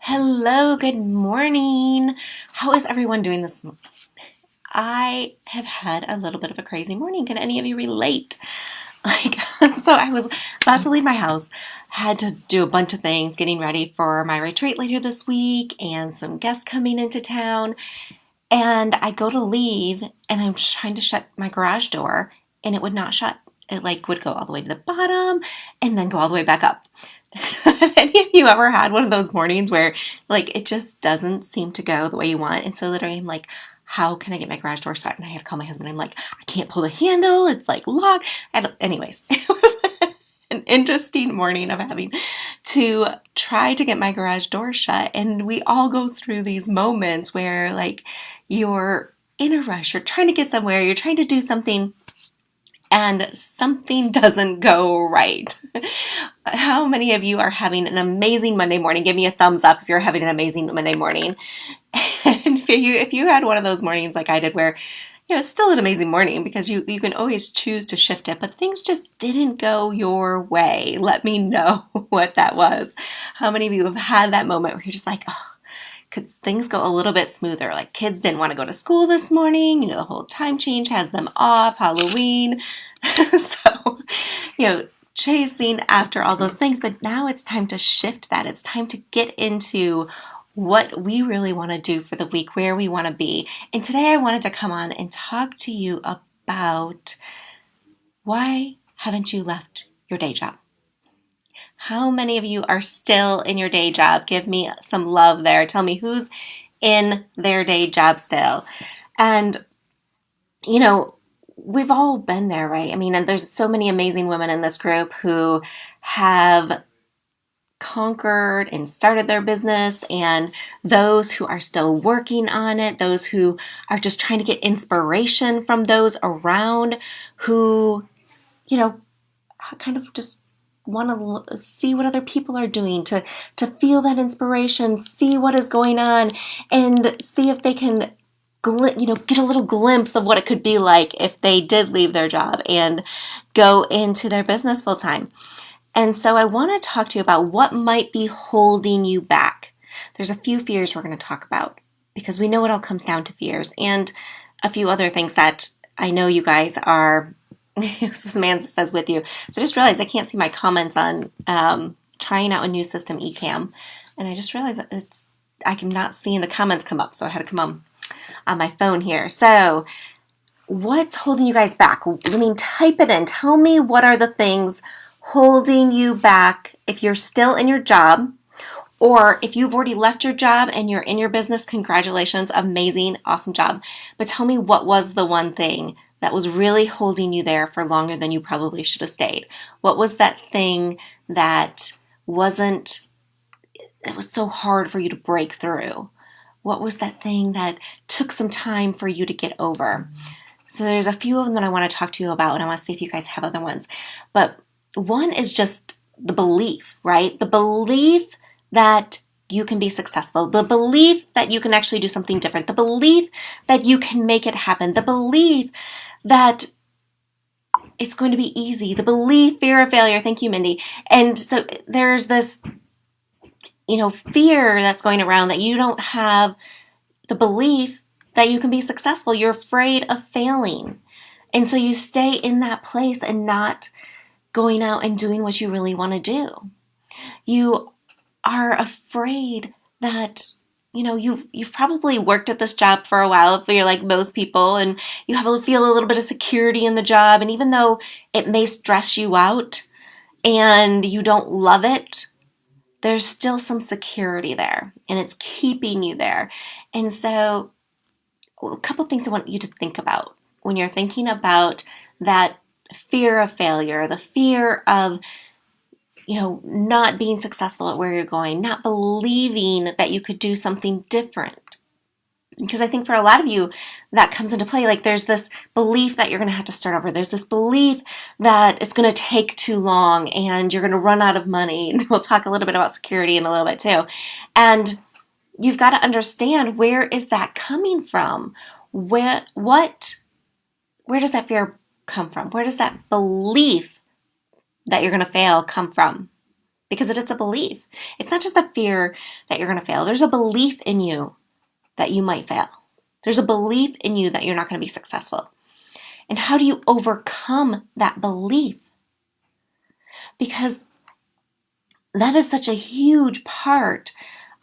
Hello, good morning. How is everyone doing this morning? I have had a little bit of a crazy morning. Can any of you relate? Like, so I was about to leave my house, had to do a bunch of things, getting ready for my retreat later this week and some guests coming into town. And I go to leave and I'm trying to shut my garage door and it would not shut. It like would go all the way to the bottom and then go all the way back up. Have any of you ever had one of those mornings where like it just doesn't seem to go the way you want? And so literally I'm like, how can I get my garage door shut? And I have to call my husband. I'm like, I can't pull the handle. It's like locked. And anyways, it was an interesting morning of having to try to get my garage door shut. And we all go through these moments where like you're in a rush, you're trying to get somewhere, you're trying to do something and something doesn't go right. How many of you are having an amazing Monday morning? Give me a thumbs up if you're having an amazing Monday morning. And if you had one of those mornings like I did where it's still an amazing morning because you can always choose to shift it, but things just didn't go your way. Let me know what that was. How many of you have had that moment where you're just like, oh, could things go a little bit smoother? Like kids didn't want to go to school this morning. The whole time change has them off, Halloween. So, chasing after all those things. But now it's time to shift that. It's time to get into what we really want to do for the week, where we want to be. And today I wanted to come on and talk to you about why haven't you left your day job? How many of you are still in your day job? Give me some love there. Tell me who's in their day job still. And, we've all been there, right? I mean, and there's so many amazing women in this group who have conquered and started their business, and those who are still working on it, those who are just trying to get inspiration from those around who, kind of just want to see what other people are doing, to feel that inspiration, see what is going on, and see if they can get a little glimpse of what it could be like if they did leave their job and go into their business full time. And so I want to talk to you about what might be holding you back. There's a few fears we're going to talk about because we know it all comes down to fears, and a few other things that I know you guys are Samantha says with you. So I just realized I can't see my comments on trying out a new system, Ecamm. And I just realized that I'm not seeing the comments come up. So I had to come on my phone here. So what's holding you guys back? I mean, type it in. Tell me what are the things holding you back if you're still in your job, or if you've already left your job and you're in your business. Congratulations, amazing, awesome job. But tell me what was the one thing that was really holding you there for longer than you probably should have stayed. What was that thing that it was so hard for you to break through? What was that thing that took some time for you to get over? So there's a few of them that I want to talk to you about, and I want to see if you guys have other ones. But one is just the belief, right? The belief that you can be successful, the belief that you can actually do something different, the belief that you can make it happen, the belief that it's going to be easy, the belief, fear of failure. Thank you, Mindy. And so there's this, fear that's going around that you don't have the belief that you can be successful. You're afraid of failing. And so you stay in that place and not going out and doing what you really want to do. You are afraid that you've probably worked at this job for a while, if you're like most people, and you feel a little bit of security in the job. And even though it may stress you out and you don't love it, there's still some security there and it's keeping you there. And so a couple things I want you to think about when you're thinking about that fear of failure, the fear of not being successful at where you're going, not believing that you could do something different. Because I think for a lot of you, that comes into play. Like there's this belief that you're going to have to start over. There's this belief that it's going to take too long and you're going to run out of money. And we'll talk a little bit about security in a little bit too. And you've got to understand, where is that coming from? Where does that fear come from? Where does that belief that you're going to fail come from? because it is a belief. It's not just a fear that you're going to fail. There's a belief in you that you might fail. There's a belief in you that you're not going to be successful. And how do you overcome that belief? Because that is such a huge part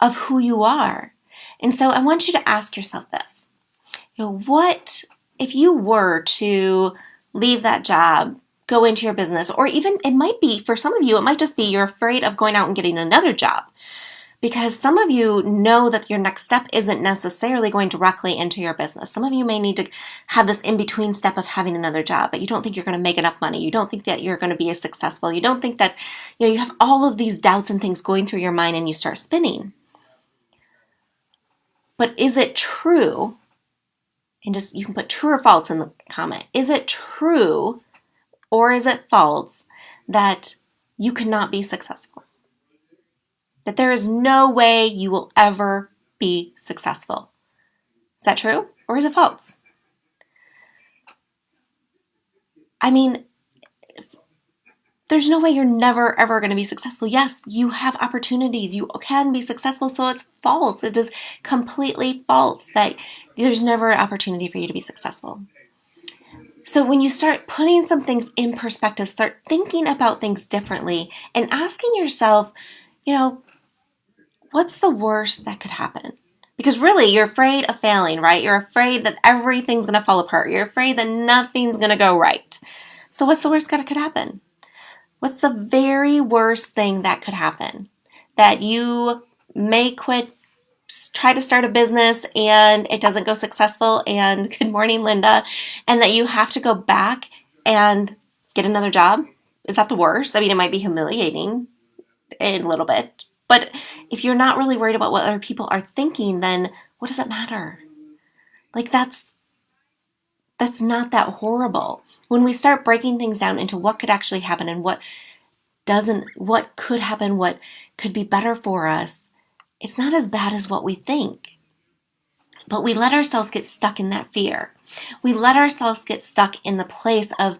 of who you are. And so I want you to ask yourself this. What if you were to leave that job, go into your business, or even it might be, for some of you, it might just be you're afraid of going out and getting another job. Because some of you know that your next step isn't necessarily going directly into your business. Some of you may need to have this in-between step of having another job, but you don't think you're going to make enough money. You don't think that you're going to be as successful. You don't think that, you have all of these doubts and things going through your mind and you start spinning. But is it true? And just, you can put true or false in the comment. Is it true or is it false that you cannot be successful? That there is no way you will ever be successful. Is that true or is it false? I mean, there's no way you're never ever going to be successful. Yes, you have opportunities. You can be successful, so it's false. It is completely false that there's never an opportunity for you to be successful. So when you start putting some things in perspective, start thinking about things differently and asking yourself, what's the worst that could happen? Because really, you're afraid of failing, right? You're afraid that everything's going to fall apart. You're afraid that nothing's going to go right. So what's the worst that could happen? What's the very worst thing that could happen? That you may quit, try to start a business, and it doesn't go successful, and good morning, Linda, and that you have to go back and get another job? Is that the worst? I mean, it might be humiliating a little bit. But if you're not really worried about what other people are thinking, then what does it matter? Like that's not that horrible. When we start breaking things down into what could actually happen and what could happen, what could be better for us, it's not as bad as what we think. But we let ourselves get stuck in that fear. We let ourselves get stuck in the place of,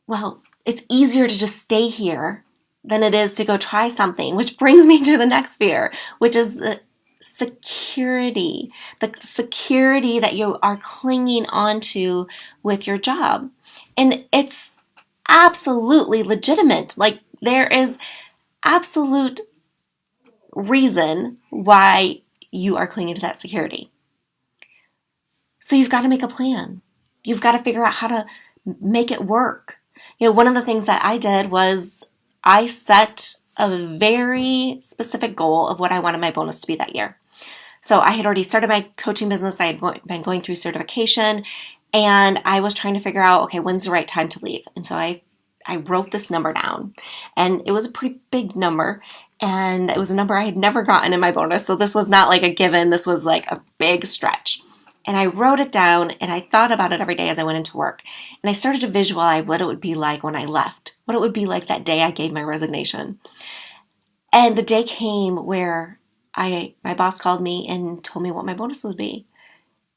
well, it's easier to just stay here than it is to go try something, which brings me to the next fear, which is the security that you are clinging onto with your job. And it's absolutely legitimate. Like, there is absolute reason why you are clinging to that security. So you've got to make a plan. You've got to figure out how to make it work. One of the things that I did was I set a very specific goal of what I wanted my bonus to be that year. So I had already started my coaching business. I had been going through certification, and I was trying to figure out, okay, when's the right time to leave? And so I wrote this number down, and it was a pretty big number, and it was a number I had never gotten in my bonus. So this was not like a given. This was like a big stretch. And I wrote it down, and I thought about it every day as I went into work. And I started to visualize what it would be like when I left, what it would be like that day I gave my resignation. And the day came where my boss called me and told me what my bonus would be.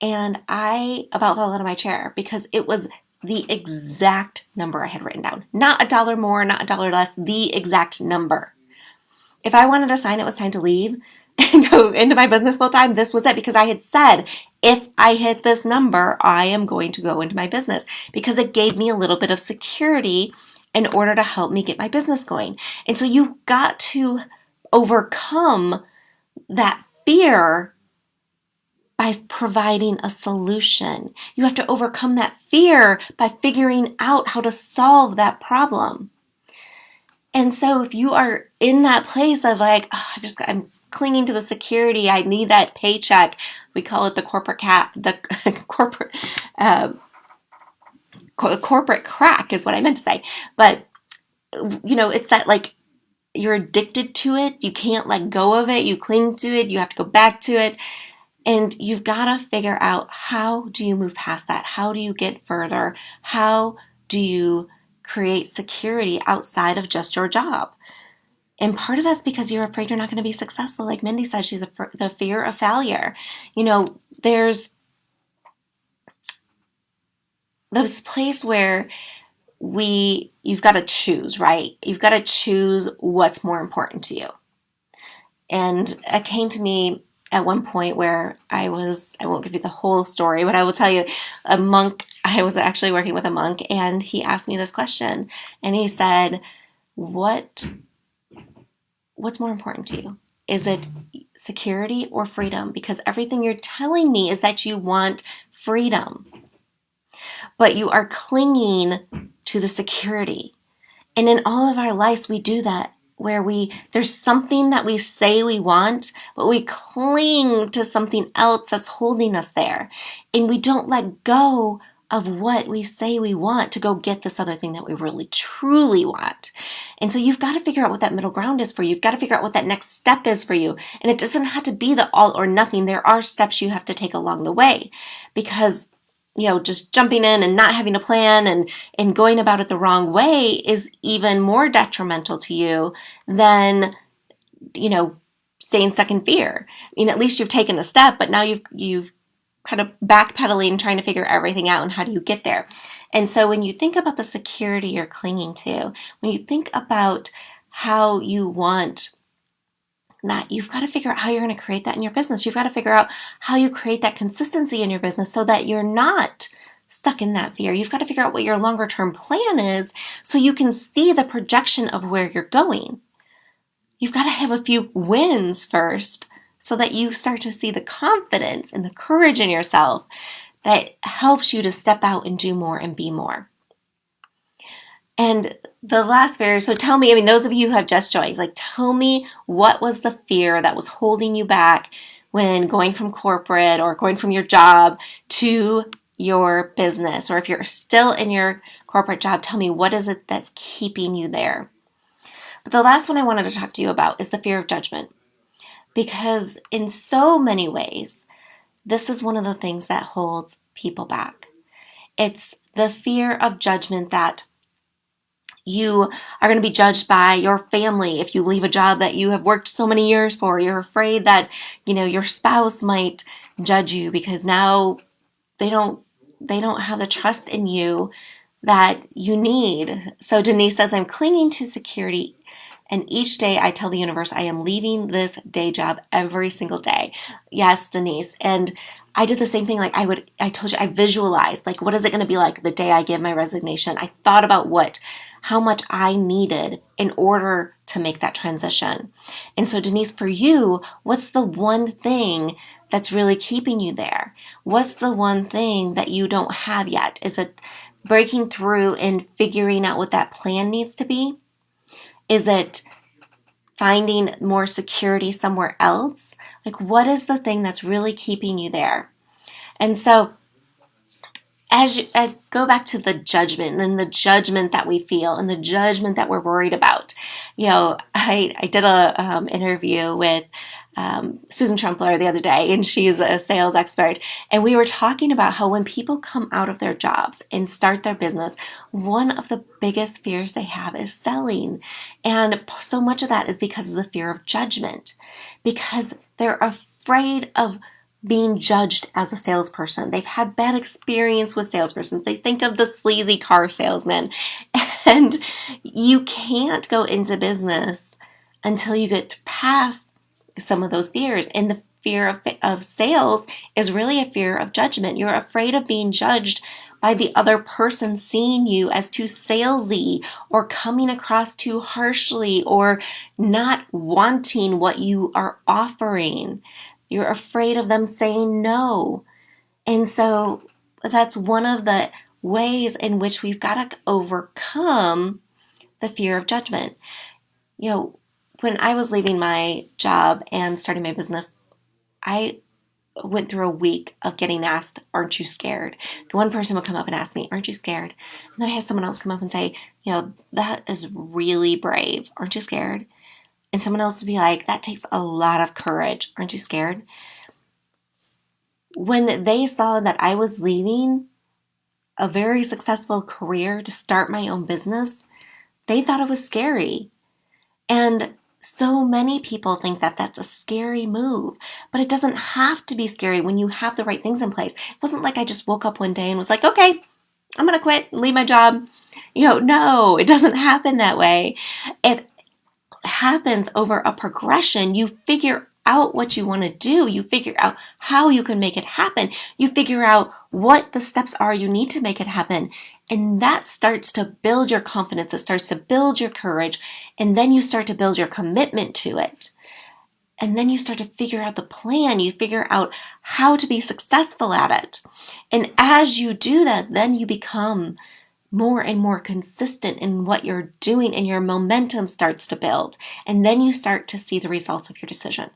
And I about fell out of my chair because it was the exact number I had written down. Not a dollar more, not a dollar less, the exact number. If I wanted a sign it was time to leave and go into my business full time, this was it, because I had said, if I hit this number, I am going to go into my business, because it gave me a little bit of security in order to help me get my business going. And so you've got to overcome that fear by providing a solution. You have to overcome that fear by figuring out how to solve that problem. And so if you are in that place of like, I'm clinging to the security, I need that paycheck. We call it the corporate corporate crack is what I meant to say. But it's that, like, you're addicted to it. You can't let go of it. You cling to it. You have to go back to it. And you've got to figure out, how do you move past that? How do you get further? How do you create security outside of just your job? And part of that's because you're afraid you're not going to be successful. Like Mindy said, she's the fear of failure. There's this place where you've got to choose, right? You've got to choose what's more important to you. And it came to me at one point where I won't give you the whole story, but I will tell you, I was actually working with a monk, and he asked me this question, and he said, what's more important to you? Is it security or freedom? Because everything you're telling me is that you want freedom, but you are clinging to the security. And in all of our lives, we do that, where there's something that we say we want, but we cling to something else that's holding us there. And we don't let go of what we say we want to go get this other thing that we really truly want. And so you've got to figure out what that middle ground is for you. You've got to figure out what that next step is for you. And it doesn't have to be the all or nothing. There are steps you have to take along the way, because just jumping in and not having a plan and going about it the wrong way is even more detrimental to you than, staying stuck in fear. At least you've taken a step, but now you've kind of backpedaling, trying to figure everything out, and how do you get there? And so when you think about the security you're clinging to, when you think about how you want that, you've got to figure out how you're going to create that in your business. You've got to figure out how you create that consistency in your business so that you're not stuck in that fear. You've got to figure out what your longer term plan is so you can see the projection of where you're going. You've got to have a few wins first so that you start to see the confidence and the courage in yourself that helps you to step out and do more and be more. And the last fear, so tell me, those of you who have just joined, tell me, what was the fear that was holding you back when going from corporate or going from your job to your business? Or if you're still in your corporate job, tell me, what is it that's keeping you there? But the last one I wanted to talk to you about is the fear of judgment. Because in so many ways, this is one of the things that holds people back. It's the fear of judgment that you are going to be judged by your family if you leave a job that you have worked so many years for. You're afraid that, your spouse might judge you because now they don't have the trust in you that you need. So Denise says, I'm clinging to security, and each day I tell the universe I am leaving this day job every single day. Yes, Denise. And I did the same thing. I told you, I visualized, what is it going to be like the day I give my resignation? I thought about how much I needed in order to make that transition. And so Denise, for you, what's the one thing that's really keeping you there? What's the one thing that you don't have yet? Is it breaking through and figuring out what that plan needs to be? Is it finding more security somewhere else? What is the thing that's really keeping you there? And so as you go back to the judgment and the judgment that we feel and the judgment that we're worried about, I did a interview with Susan Trumpler the other day, and she's a sales expert. And we were talking about how when people come out of their jobs and start their business, one of the biggest fears they have is selling. And so much of that is because of the fear of judgment, because they're afraid of being judged as a salesperson. They've had bad experience with salespersons. They think of the sleazy car salesman. And you can't go into business until you get past some of those fears. And the fear of sales is really a fear of judgment. You're afraid of being judged by the other person seeing you as too salesy or coming across too harshly or not wanting what you are offering. You're afraid of them saying no. And so that's one of the ways in which we've got to overcome the fear of judgment. When I was leaving my job and starting my business, I went through a week of getting asked, aren't you scared? One person would come up and ask me, aren't you scared? And then I had someone else come up and say, that is really brave. Aren't you scared? And someone else would be like, that takes a lot of courage. Aren't you scared? When they saw that I was leaving a very successful career to start my own business, they thought it was scary. And so many people think that that's a scary move, but it doesn't have to be scary when you have the right things in place. It wasn't like I just woke up one day and was like, okay, I'm going to quit and leave my job. No, it doesn't happen that way. It happens over a progression. You figure out what you want to do. You figure out how you can make it happen. You figure out what the steps are you need to make it happen. And that starts to build your confidence. It starts to build your courage. And then you start to build your commitment to it. And then you start to figure out the plan. You figure out how to be successful at it. And as you do that, then you become more and more consistent in what you're doing, and your momentum starts to build. And then you start to see the results of your decision.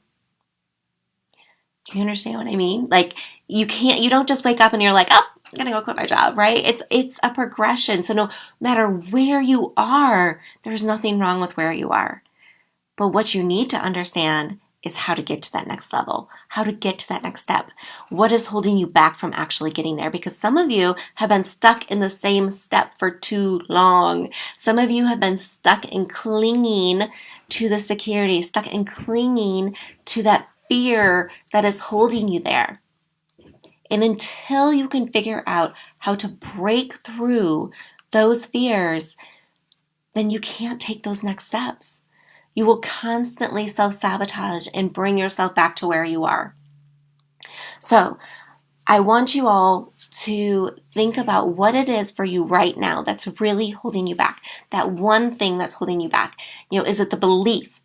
Do you understand what I mean? Like, you don't just wake up and you're like, oh, I'm gonna go quit my job, right? It's a progression. So no matter where you are, there's nothing wrong with where you are. But what you need to understand is how to get to that next level, how to get to that next step. What is holding you back from actually getting there? Because some of you have been stuck in the same step for too long. Some of you have been stuck in clinging to the security, stuck in clinging to that fear that is holding you there. And until you can figure out how to break through those fears, then you can't take those next steps. You will constantly self-sabotage and bring yourself back to where you are. So I want you all to think about what it is for you right now that's really holding you back. That one thing that's holding you back. Is it the belief?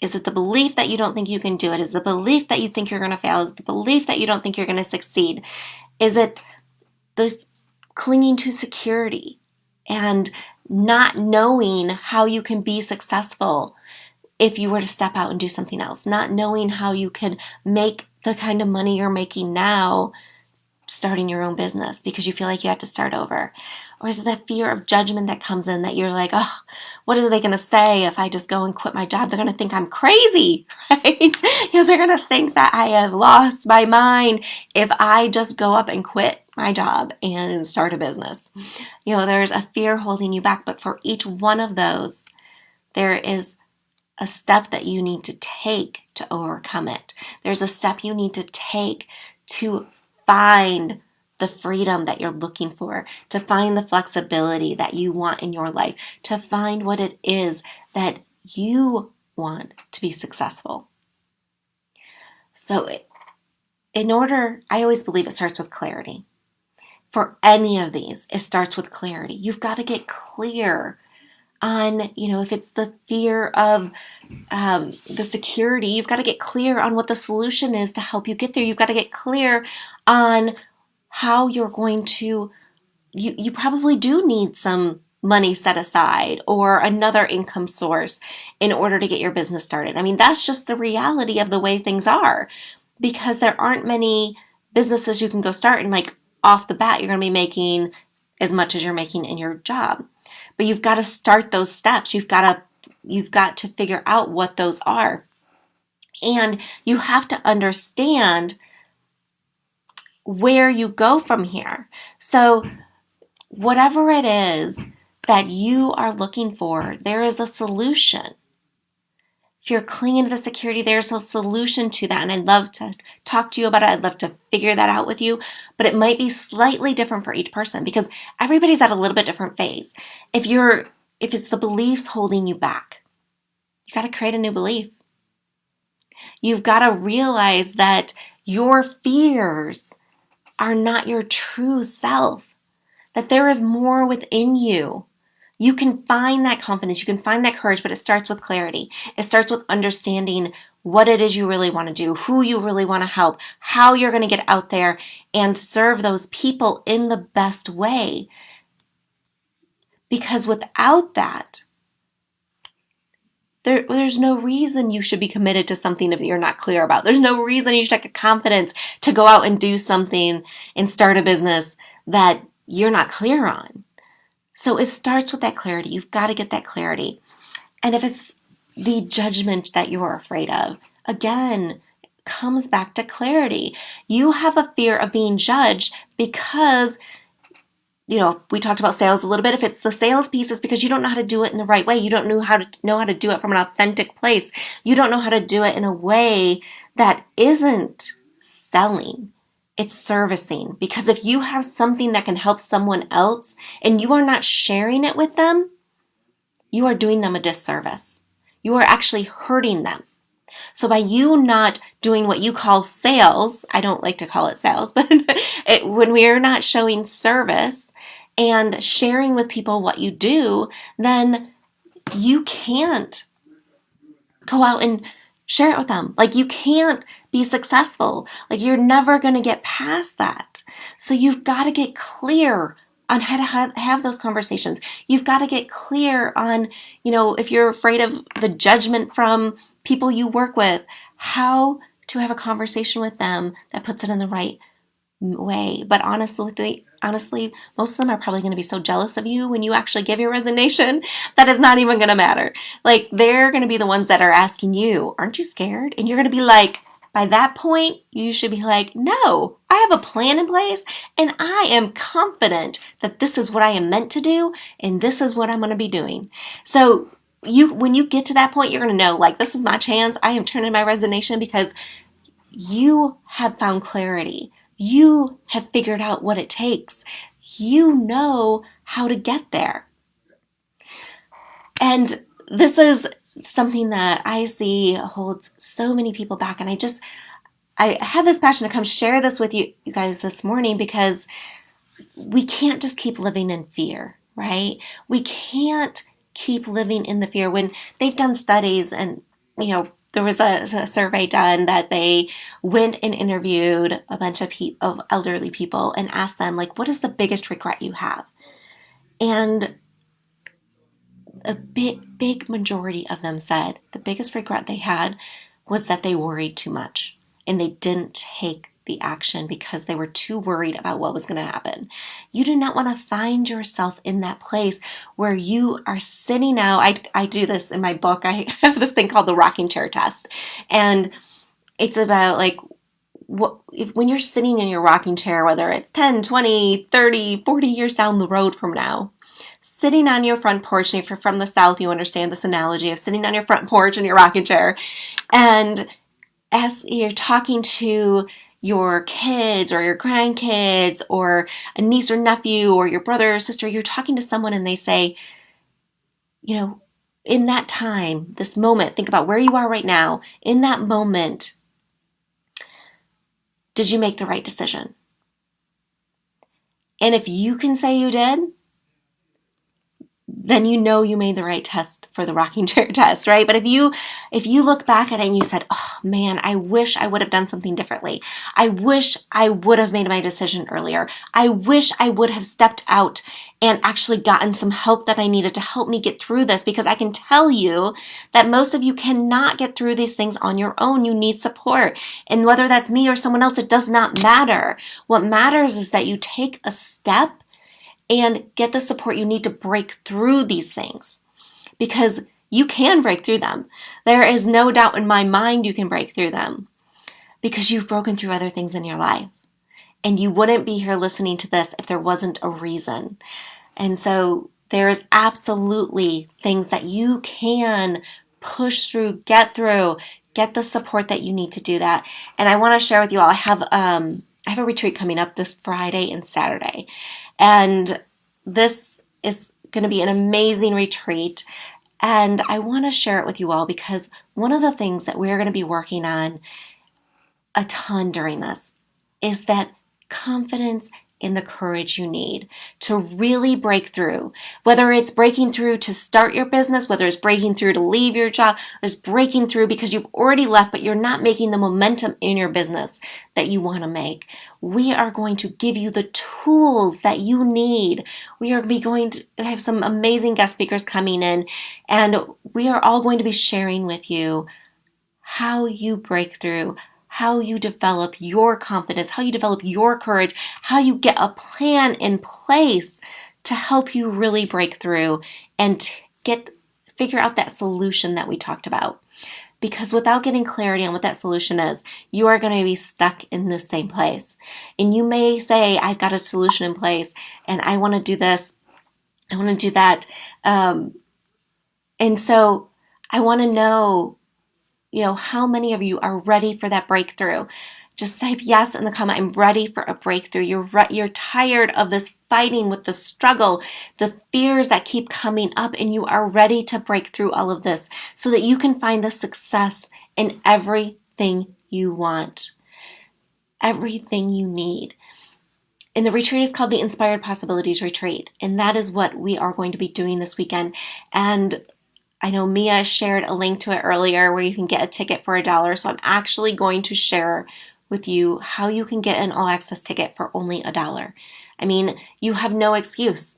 Is it the belief that you don't think you can do it? Is it the belief that you think you're going to fail? Is it the belief that you don't think you're going to succeed? Is it the clinging to security and not knowing how you can be successful if you were to step out and do something else? Not knowing how you could make the kind of money you're making now starting your own business because you feel like you have to start over? Or is it that fear of judgment that comes in that you're like, oh, what are they going to say if I just go and quit my job? They're going to think I'm crazy, right? They're going to think that I have lost my mind if I just go up and quit my job and start a business. There's a fear holding you back, but for each one of those, there is a step that you need to take to overcome it. There's a step you need to take to find the freedom that you're looking for, to find the flexibility that you want in your life, to find what it is that you want to be successful. So I always believe it starts with clarity. For any of these, it starts with clarity. You've got to get clear on, if it's the fear of the security, you've got to get clear on what the solution is to help you get there. You've got to get clear on how you're going to, you probably do need some money set aside or another income source in order to get your business started. I mean, that's just the reality of the way things are, because there aren't many businesses you can go start and like off the bat, you're going to be making as much as you're making in your job. But you've got to start those steps. You've got to figure out what those are. And you have to understand where you go from here. So whatever it is that you are looking for, there is a solution. If you're clinging to the security, there's a solution to that. And I'd love to talk to you about it. I'd love to figure that out with you. But it might be slightly different for each person because everybody's at a little bit different phase. If it's the beliefs holding you back, you got to create a new belief. You've got to realize that your fears are not your true self, that there is more within you. You can find that confidence, you can find that courage, but it starts with clarity. It starts with understanding what it is you really want to do, who you really want to help, how you're going to get out there and serve those people in the best way. Because without that, there's no reason you should be committed to something that you're not clear about. There's no reason you should have confidence to go out and do something and start a business that you're not clear on. So it starts with that clarity. You've got to get that clarity. And if it's the judgment that you're afraid of, again, comes back to clarity. You have a fear of being judged because, we talked about sales a little bit. If it's the sales piece, it's because you don't know how to do it in the right way. You don't know how to do it from an authentic place. You don't know how to do it in a way that isn't selling. it's servicing. Because if you have something that can help someone else and you are not sharing it with them, you are doing them a disservice. You are actually hurting them. So by you not doing what you call sales, I don't like to call it sales, but when we are not showing service and sharing with people what you do, then you can't go out and share it with them. Like, you can't be successful. Like, you're never going to get past that. So you've got to get clear on how to have those conversations. You've got to get clear on, if you're afraid of the judgment from people you work with, how to have a conversation with them that puts it in the right way. But honestly, most of them are probably going to be so jealous of you when you actually give your resignation that it's not even going to matter. Like, they're going to be the ones that are asking you, aren't you scared? And you're going to be like, by that point, you should be like, no, I have a plan in place and I am confident that this is what I am meant to do and this is what I'm going to be doing. So when you get to that point, you're going to know, like, this is my chance. I am turning my resignation because you have found clarity. You have figured out what it takes. You know how to get there. And this is something that I see holds so many people back. And I had this passion to come share this with you guys this morning, because we can't just keep living in fear, right? We can't keep living in the fear when they've done studies and, there was a survey done that they went and interviewed a bunch of elderly people and asked them, like, what is the biggest regret you have? And a big majority of them said the biggest regret they had was that they worried too much and they didn't take the action because they were too worried about what was going to happen. You do not want to find yourself in that place where you are sitting now. I do this in my book. I have this thing called the rocking chair test. And it's about, like, when you're sitting in your rocking chair, whether it's 10, 20, 30, 40 years down the road from now, sitting on your front porch, and if you're from the South, you understand this analogy of sitting on your front porch in your rocking chair. And as you're talking to your kids or your grandkids or a niece or nephew or your brother or sister, you're talking to someone and they say, in that time, this moment, think about where you are right now. In that moment, did you make the right decision? And if you can say you did, then you made the right test for the rocking chair test, right? But if you look back at it and you said, oh man, I wish I would have done something differently. I wish I would have made my decision earlier. I wish I would have stepped out and actually gotten some help that I needed to help me get through this, because I can tell you that most of you cannot get through these things on your own. You need support. And whether that's me or someone else, it does not matter. What matters is that you take a step and get the support you need to break through these things, because you can break through them. There is no doubt in my mind you can break through them, because you've broken through other things in your life. And you wouldn't be here listening to this if there wasn't a reason. And so there is absolutely things that you can push through, get the support that you need to do that. And I want to share with you all, I have a retreat coming up this Friday and Saturday. And this is going to be an amazing retreat. And I want to share it with you all because one of the things that we're going to be working on a ton during this is that confidence in the courage you need to really break through. Whether it's breaking through to start your business, whether it's breaking through to leave your job, it's breaking through because you've already left, but you're not making the momentum in your business that you want to make. We are going to give you the tools that you need. We are going to have some amazing guest speakers coming in, and we are all going to be sharing with you how you break through, how you develop your confidence, how you develop your courage, how you get a plan in place to help you really break through and figure out that solution that we talked about. Because without getting clarity on what that solution is, you are going to be stuck in the same place. And you may say, I've got a solution in place and I want to do this, I want to do that. And so I want to know, how many of you are ready for that breakthrough? Just type yes in the comment. I'm ready for a breakthrough. You're tired of this fighting with the struggle, the fears that keep coming up, and you are ready to break through all of this so that you can find the success in everything you want, everything you need. And the retreat is called the Inspired Possibilities Retreat. And that is what we are going to be doing this weekend. And I know Mia shared a link to it earlier where you can get a ticket for $1. So I'm actually going to share with you how you can get an all access ticket for only $1. I mean, you have no excuse.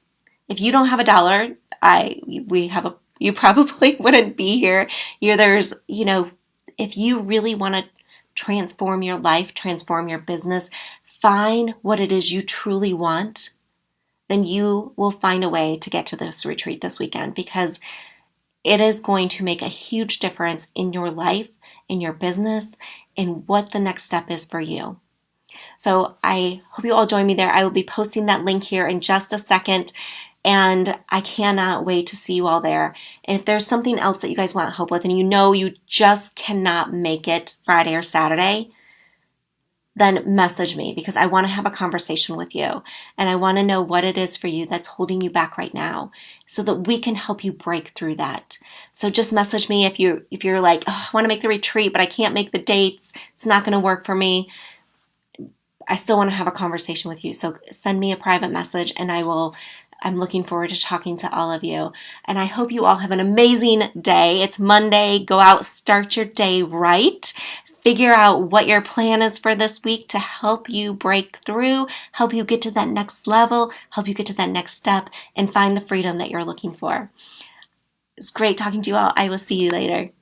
If you don't have $1, you probably wouldn't be here. If you really want to transform your life, transform your business, find what it is you truly want, then you will find a way to get to this retreat this weekend, because it is going to make a huge difference in your life, in your business, and what the next step is for you. So I hope you all join me there. I will be posting that link here in just a second, and I cannot wait to see you all there. And if there's something else that you guys want help with and you just cannot make it Friday or Saturday, then message me, because I want to have a conversation with you and I want to know what it is for you that's holding you back right now so that we can help you break through that. So just message me if you're like, oh, I want to make the retreat, but I can't make the dates. It's not going to work for me. I still want to have a conversation with you. So send me a private message and I'm looking forward to talking to all of you. And I hope you all have an amazing day. It's Monday. Go out, start your day right. Figure out what your plan is for this week to help you break through, help you get to that next level, help you get to that next step, and find the freedom that you're looking for. It's great talking to you all. I will see you later.